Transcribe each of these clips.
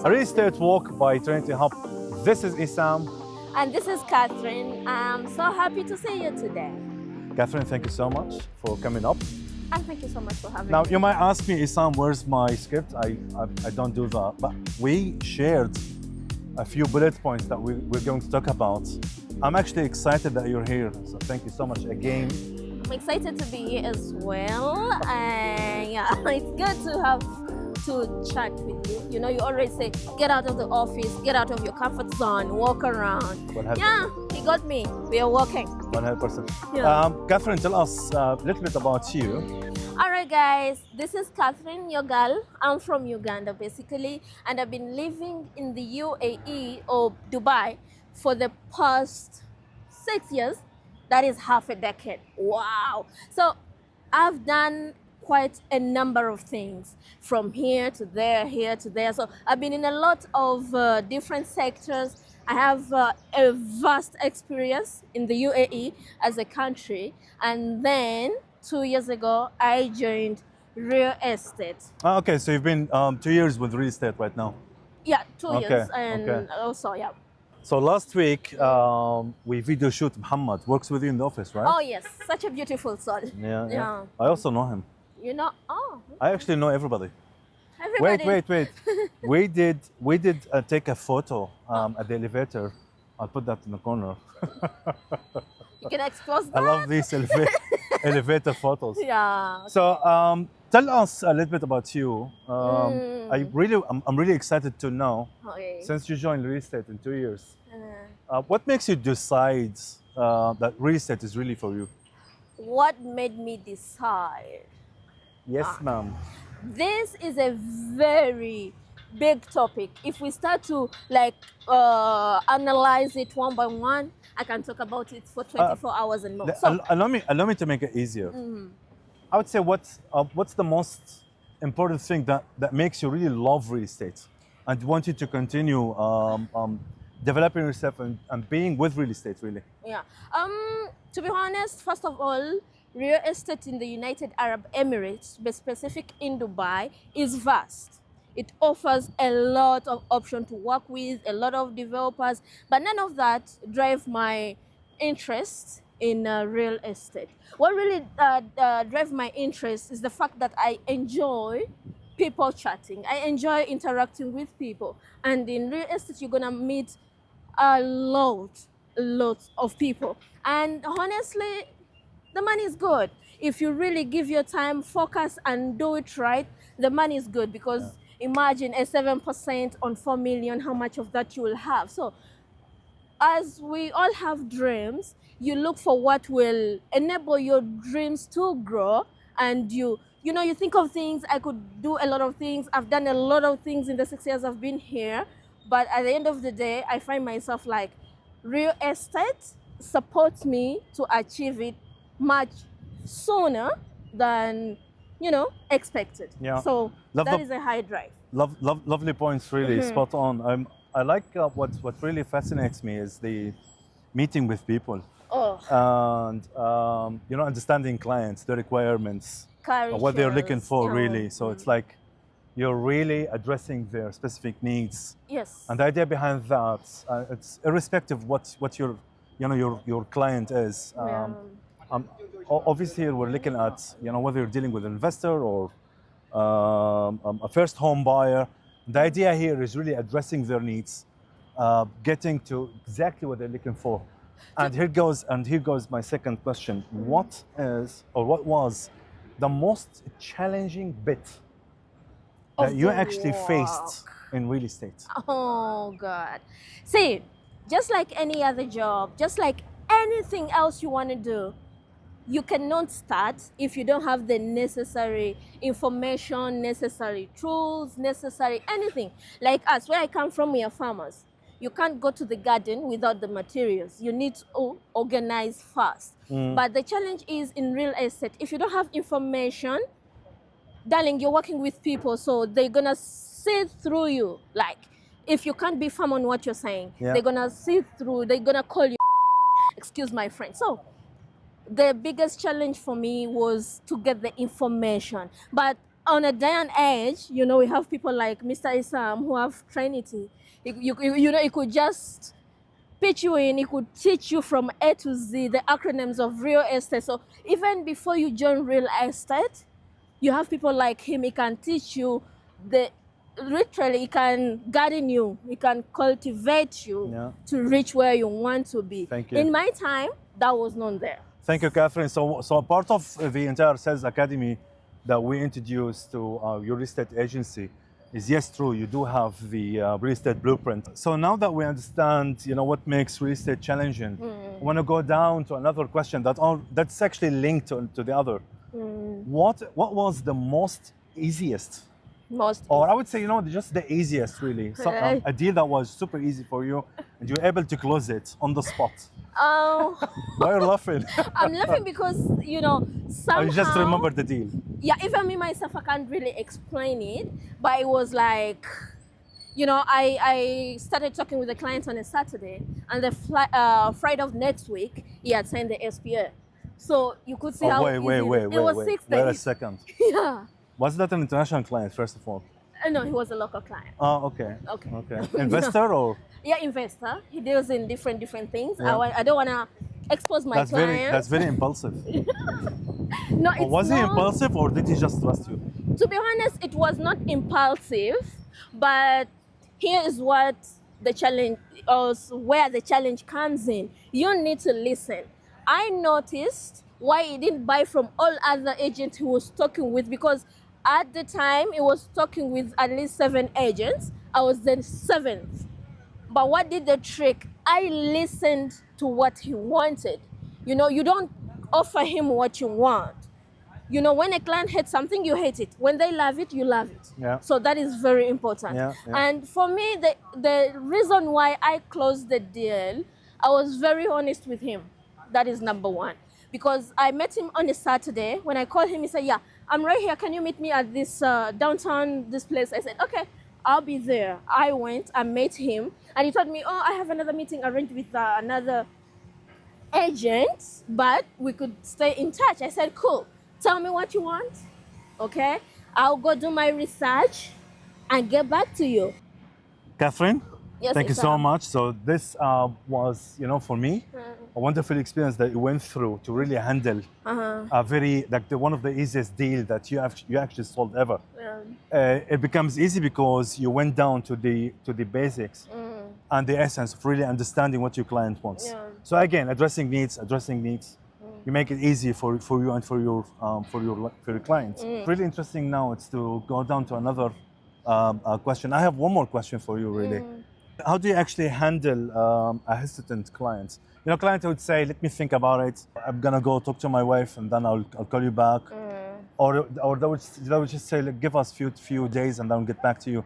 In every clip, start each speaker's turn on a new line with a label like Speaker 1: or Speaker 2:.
Speaker 1: A real estate walk by Trainity Hub. This is Isam.
Speaker 2: And this is Catherine. I'm so happy to see you today.
Speaker 1: Catherine, thank you so much for coming up.
Speaker 2: And thank you so much for having
Speaker 1: Now,
Speaker 2: me.
Speaker 1: you might ask me, Isam, where's my script? I don't do that. But we shared a few bullet points that we're going to talk about. I'm actually excited that you're here. So thank you so much again.
Speaker 2: I'm excited to be here as well. And yeah, it's good to have to chat with you. You know, you always say, get out of the office, get out of your comfort zone, walk around.
Speaker 1: 100%.
Speaker 2: Yeah, he got me. We are walking.
Speaker 1: 100%.
Speaker 2: Yeah.
Speaker 1: Catherine, tell us a little bit about you.
Speaker 2: All right, guys, this is Catherine, your girl. I'm from Uganda, basically, and I've been living in the UAE or Dubai for the past 6 years. That is half a decade. Wow. So I've done quite a number of things from here to there. So I've been in a lot of different sectors. I have a vast experience in the UAE as a country. And then 2 years ago, I joined real estate.
Speaker 1: Okay, so you've been 2 years with real estate right now.
Speaker 2: Yeah, 2
Speaker 1: Okay,
Speaker 2: years. And
Speaker 1: okay.
Speaker 2: also, yeah.
Speaker 1: So last week, we video shoot Muhammad, works with you in the office, right?
Speaker 2: Oh, yes. Such a beautiful soul.
Speaker 1: Yeah. I also know him.
Speaker 2: You know, oh,
Speaker 1: I actually know everybody.
Speaker 2: everybody.
Speaker 1: Wait. we did take a photo at the elevator. I'll put that in the corner.
Speaker 2: You can expose
Speaker 1: I
Speaker 2: that.
Speaker 1: love these elevator photos.
Speaker 2: Yeah.
Speaker 1: So tell us a little bit about you. I'm really excited to know,
Speaker 2: Okay.
Speaker 1: since you joined real estate in 2 years, what makes you decide that real estate is really for you?
Speaker 2: What made me decide?
Speaker 1: Yes, ma'am.
Speaker 2: This is a very big topic. If we start to analyze it one by one, I can talk about it for 24 hours and more. So,
Speaker 1: Allow me to make it easier. I would say what's the most important thing that makes you really love real estate and want you to continue developing yourself and being with real estate, really?
Speaker 2: yeah. To be honest, first of all, real estate in the United Arab Emirates, but specific in Dubai, is vast. It offers a lot of options to work with, a lot of developers, but none of that drive my interest in real estate. What really drive my interest is the fact that I enjoy people chatting. I enjoy interacting with people. And in real estate, you're gonna meet a lot of people. And honestly, the money is good. If you really give your time, focus, and do it right, the money is good because imagine a 7% on 4 million, how much of that you will have. So as we all have dreams, you look for what will enable your dreams to grow, and you think of things. I could do a lot of things. I've done a lot of things in the 6 years I've been here, but at the end of the day, I find myself like real estate supports me to achieve it much sooner than expected.
Speaker 1: Yeah.
Speaker 2: So
Speaker 1: Love
Speaker 2: that
Speaker 1: the-
Speaker 2: is a high drive.
Speaker 1: Lovely points, really spot on. I like what really fascinates me is the meeting with people
Speaker 2: Oh,
Speaker 1: and understanding clients, the requirements, what they're looking for, really. So it's like you're really addressing their specific needs.
Speaker 2: yes.
Speaker 1: And the idea behind that, it's irrespective what your client is. Obviously, here we're looking at whether you're dealing with an investor or a first home buyer. The idea here is really addressing their needs, getting to exactly what they're looking for. And here goes my second question. What was the most challenging bit that you
Speaker 2: the
Speaker 1: actually faced in real estate?
Speaker 2: Oh God. See, just like any other job, just like anything else you want to do, you cannot start if you don't have the necessary information, necessary tools, necessary anything. Like us, where I come from, we are farmers. You can't go to the garden without the materials. You need to organize fast. But the challenge is in real estate, if you don't have information, darling, you're working with people, so they're gonna see through you. Like, if you can't be firm on what you're saying, they're gonna see through, they're gonna call you, excuse my French. So the biggest challenge for me was to get the information. But on a day and age, you know, we have people like Mr. Isam who have Trainity. You know, he could just pitch you in, he could teach you from A to Z the acronyms of real estate. So even before you join real estate, you have people like him. He can teach you literally, he can garden you, he can cultivate you
Speaker 1: Yeah.
Speaker 2: to reach where you want to be.
Speaker 1: Thank you.
Speaker 2: In my time, that was not there.
Speaker 1: Thank you, Catherine. So part of the entire sales academy that we introduced to your real estate agency is, yes, true, you do have the real estate blueprint. So now that we understand, you know, what makes real estate challenging, I want to go down to another question that's actually linked to the other. What was the most easiest, or I would say, you know, just the easiest, really, a deal that was super easy for you and you were able to close it on the spot? Why are you laughing?
Speaker 2: I'm laughing because, you know, somehow...
Speaker 1: I just remember the deal.
Speaker 2: Yeah, even me myself, I can't really explain it, but it was like, you know, I started talking with the client on a Saturday, and the Friday of next week, he had signed the SPA. So you could see how
Speaker 1: wait,
Speaker 2: it was 6 days.
Speaker 1: Wait a second.
Speaker 2: Yeah.
Speaker 1: Was that an international client, first of all?
Speaker 2: No, he was a local client.
Speaker 1: Oh, okay.
Speaker 2: Okay.
Speaker 1: Investor or?
Speaker 2: Yeah, investor. He deals in different things.
Speaker 1: Yeah.
Speaker 2: I don't want to expose my clients.
Speaker 1: That's very impulsive.
Speaker 2: No,
Speaker 1: Or was he impulsive, or did he just trust you?
Speaker 2: To be honest, it was not impulsive, but here is what the challenge, or where the challenge comes in. You need to listen. I noticed why he didn't buy from all other agents he was talking with, because at the time he was talking with at least 7 agents. I was the 7th. But what did the trick? I listened to what he wanted. You know, you don't offer him what you want. You know, when a client hates something, you hate it. When they love it, you love it.
Speaker 1: Yeah.
Speaker 2: So that is very important.
Speaker 1: Yeah.
Speaker 2: And for me, the reason why I closed the deal, I was very honest with him. That is number one. Because I met him on a Saturday. When I called him, he said, yeah, I'm right here. Can you meet me at this downtown, this place? I said, okay, I'll be there. I went, I met him, and he told me, oh, I have another meeting arranged with another agent, but we could stay in touch. I said, cool. Tell me what you want, okay? I'll go do my research and get back to you.
Speaker 1: Catherine,
Speaker 2: Yes,
Speaker 1: thank you
Speaker 2: sir.
Speaker 1: so much. So this was, you know, for me, a wonderful experience that you went through to really handle a very, one of the easiest deal that you actually sold ever.
Speaker 2: Yeah.
Speaker 1: It becomes easy because you went down to the basics and the essence of really understanding what your client wants.
Speaker 2: Yeah.
Speaker 1: So again, addressing needs. You make it easy for you and for your clients. Really interesting. Now it's to go down to another question. I have one more question for you, really. How do you actually handle a hesitant client? You know, client would say, "Let me think about it. I'm gonna go talk to my wife, and then I'll call you back." Or they would just say, like, "Give us few days, and then I'll get back to you."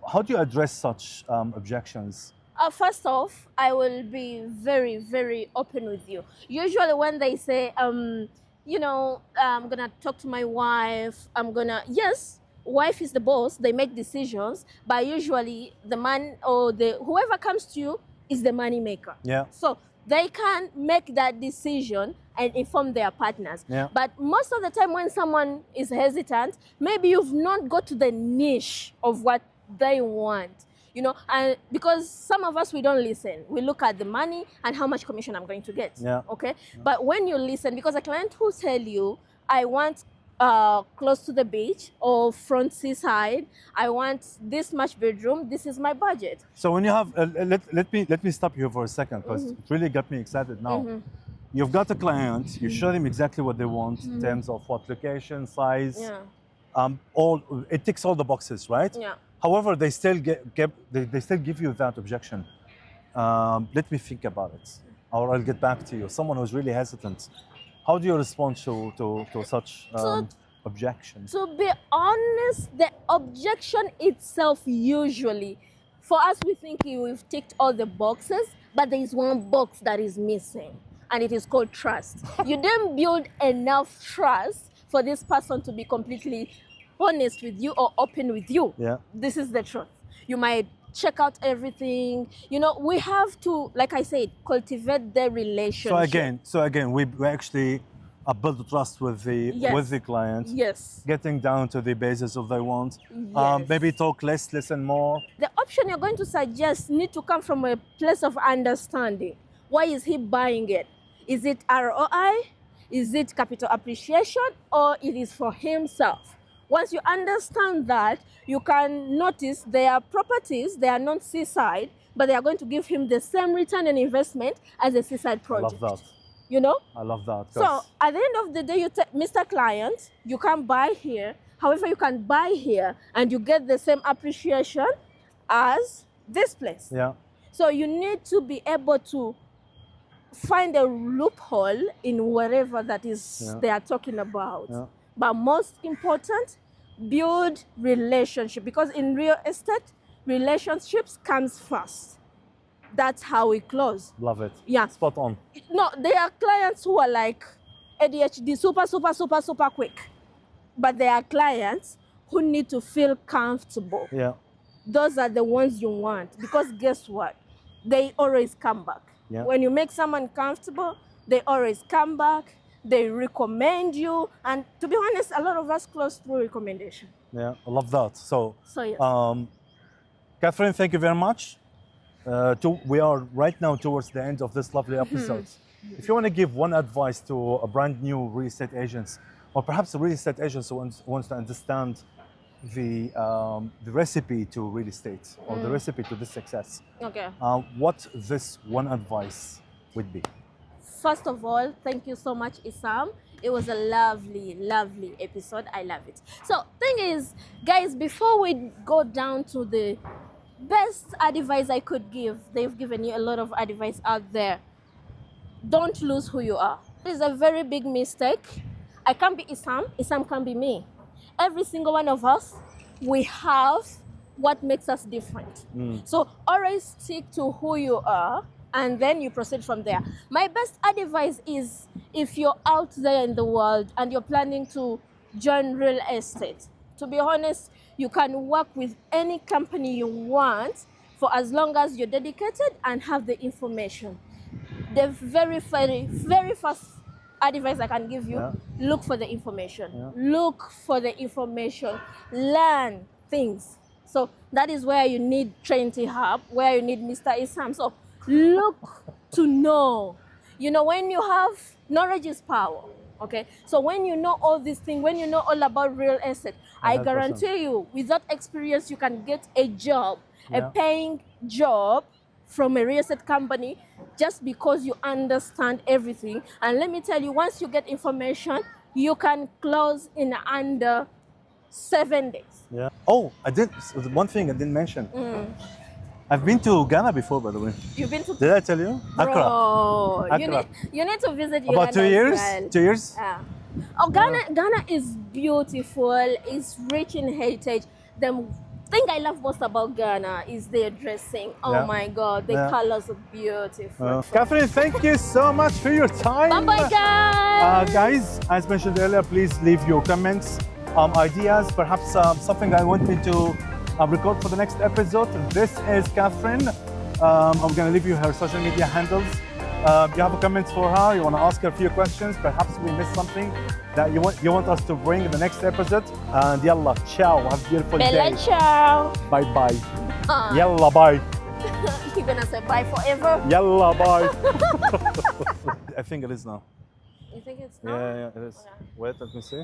Speaker 1: How do you address such objections?
Speaker 2: First off, I will be very, very open with you. Usually when they say, you know, I'm gonna talk to my wife, yes, wife is the boss, they make decisions, but usually the man or whoever comes to you is the money maker.
Speaker 1: Yeah.
Speaker 2: So they can make that decision and inform their partners.
Speaker 1: Yeah.
Speaker 2: But most of the time when someone is hesitant, maybe you've not got to the niche of what they want. You know, and because some of us, we don't listen. We look at the money and how much commission I'm going to get.
Speaker 1: Yeah.
Speaker 2: Okay. Yeah. But when you listen, because a client who tell you, I want close to the beach or front seaside, I want this much bedroom, this is my budget.
Speaker 1: So when you have, let me stop you for a second, because it really got me excited now. You've got a client, you show them exactly what they want in terms of what location, size, it ticks all the boxes, right?
Speaker 2: Yeah.
Speaker 1: However, they still they still give you that objection. Let me think about it, or I'll get back to you. Someone who's really hesitant. How do you respond to such objections?
Speaker 2: To be honest, the objection itself usually, for us, we think we've ticked all the boxes, but there is one box that is missing, and it is called trust. You didn't build enough trust for this person to be completely honest with you or open with you.
Speaker 1: Yeah.
Speaker 2: This is the truth. You might check out everything. You know, we have to, like I said, cultivate the relationship.
Speaker 1: So again, we actually build trust with the client.
Speaker 2: Yes.
Speaker 1: Getting down to the basis of their wants.
Speaker 2: Yes.
Speaker 1: Maybe talk less, listen more.
Speaker 2: The option you're going to suggest need to come from a place of understanding. Why is he buying it? Is it ROI? Is it capital appreciation? Or it is for himself? Once you understand that, you can notice their properties, they are not seaside, but they are going to give him the same return on investment as a seaside project.
Speaker 1: I love that.
Speaker 2: You know?
Speaker 1: I love that.
Speaker 2: So at the end of the day, Mr. Client, you can buy here. However, you can buy here and you get the same appreciation as this place.
Speaker 1: Yeah.
Speaker 2: So you need to be able to find a loophole in whatever that is they are talking about.
Speaker 1: Yeah.
Speaker 2: But most important, build relationship, because in real estate, relationships comes first. That's how we close.
Speaker 1: Love it.
Speaker 2: Yeah.
Speaker 1: Spot on.
Speaker 2: No, there are clients who are like ADHD, super quick. But there are clients who need to feel comfortable.
Speaker 1: Yeah.
Speaker 2: Those are the ones you want, because guess what? They always come back.
Speaker 1: Yeah.
Speaker 2: When you make someone comfortable, they always come back. They recommend you. And to be honest, a lot of us close through recommendation.
Speaker 1: Yeah, I love that. So
Speaker 2: yes.
Speaker 1: Catherine, thank you very much. We are right now towards the end of this lovely episode. If you want to give one advice to a brand new real estate agents, or perhaps a real estate agent who wants to understand the recipe to real estate, or the recipe to this success,
Speaker 2: Okay.
Speaker 1: what this one advice would be?
Speaker 2: First of all, thank you so much, Isam. It was a lovely, lovely episode. I love it. So, thing is, guys, before we go down to the best advice I could give, they've given you a lot of advice out there. Don't lose who you are. It is a very big mistake. I can't be Isam. Isam can't be me. Every single one of us, we have what makes us different. So always stick to who you are, and then you proceed from there. My best advice is, if you're out there in the world and you're planning to join real estate, to be honest, you can work with any company you want for as long as you're dedicated and have the information. The very first advice I can give you, look for the information. Look for the information. Learn things. So that is where you need Trainity Hub, where you need Mr. Isam. So look to know. You know, when you have knowledge is power. Okay, so when you know all these things, when you know all about real estate, 100%. I guarantee you, without experience, you can get a job, a paying job from a real estate company, just because you understand everything. And let me tell you, once you get information, you can close in under 7 days.
Speaker 1: Yeah. Oh, one thing I didn't mention. I've been to Ghana before, by the way.
Speaker 2: You've been to?
Speaker 1: Did I tell you? Accra.
Speaker 2: Accra. You need to visit Uganda.
Speaker 1: About 2 years?
Speaker 2: Well.
Speaker 1: 2 years?
Speaker 2: Yeah. Oh, Ghana is beautiful. It's rich in heritage. The thing I love most about Ghana is their dressing. Oh my God, the colors are beautiful.
Speaker 1: Catherine, thank you so much for your time.
Speaker 2: Bye-bye, guys.
Speaker 1: Guys, as mentioned earlier, please leave your comments, ideas, perhaps something I want me to record for the next episode. This is Catherine. I'm going to leave you her social media handles. You have a comment for her, you want to ask her a few questions, perhaps we missed something that you want us to bring in the next episode. And yalla, ciao, have a beautiful
Speaker 2: Bella
Speaker 1: day.
Speaker 2: ciao.
Speaker 1: Bye bye. Yalla, bye.
Speaker 2: You're going to say bye forever?
Speaker 1: Yalla, bye. I think it is now.
Speaker 2: You think it's now?
Speaker 1: Yeah, it is.
Speaker 2: Okay.
Speaker 1: Wait, let me see.